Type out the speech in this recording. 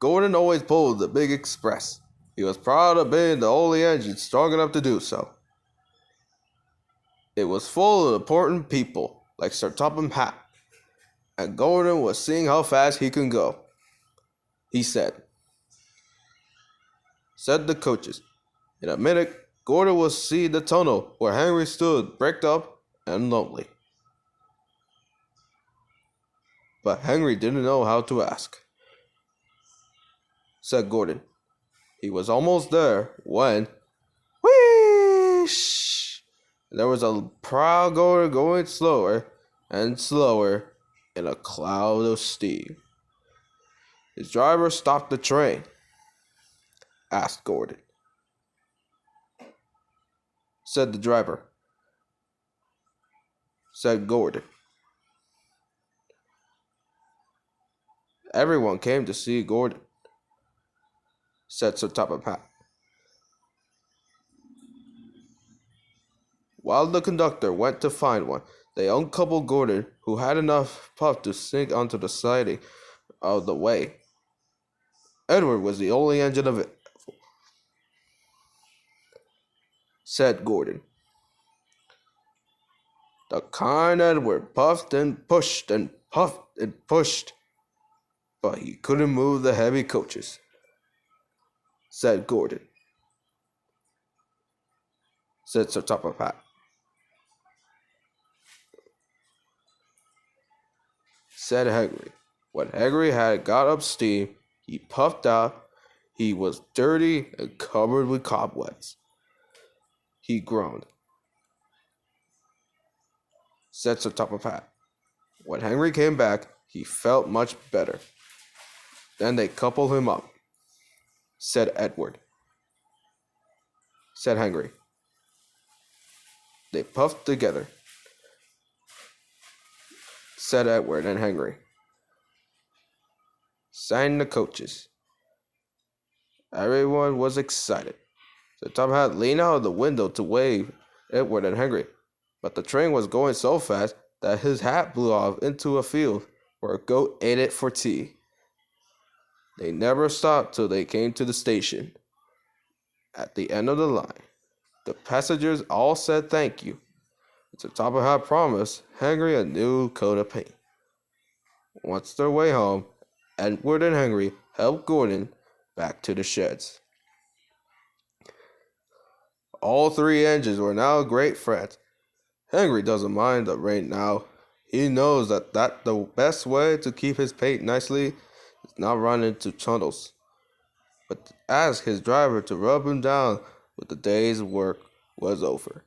Gordon always pulled the big express. He was proud of being the only engine strong enough to do so. It was full of important people, like Sir Topham Hatt, and Gordon was seeing how fast he could go. He said the coaches. In a minute, Gordon would see the tunnel where Henry stood, bricked up and lonely. But Henry didn't know how to ask. Said Gordon. He was almost there when, whoosh! There was a proud Gordon going slower and slower in a cloud of steam. His driver stopped the train. Asked Gordon. Said the driver. Said Gordon. Everyone came to see Gordon. Said Sir Topham Hatt. While the conductor went to find one, they uncoupled Gordon, who had enough puff to sink onto the siding of the way. Edward was the only engine of it. Said Gordon. The kind Edward puffed and pushed and puffed and pushed, but he couldn't move the heavy coaches. Said Gordon. Said Sir Topham Hatt. Said Henry. When Henry had got up steam, he puffed out. He was dirty and covered with cobwebs. He groaned. Said Sir Topham Hatt. When Henry came back, he felt much better. Then they coupled him up. Said Edward. Said Henry. They puffed together. Said Edward and Henry. Sang the coaches. Everyone was excited. So Tom had leaned out of the window to wave Edward and Henry, but the train was going so fast that his hat blew off into a field where a goat ate it for tea. They never stopped till they came to the station. At the end of the line, the passengers all said thank you. So Tom had promised Henry a new coat of paint. Once their way home, Edward and Henry helped Gordon back to the sheds. All three engines were now great friends. Henry doesn't mind the rain now. He knows that the best way to keep his paint nicely is not run into tunnels, but to ask his driver to rub him down when the day's work was over.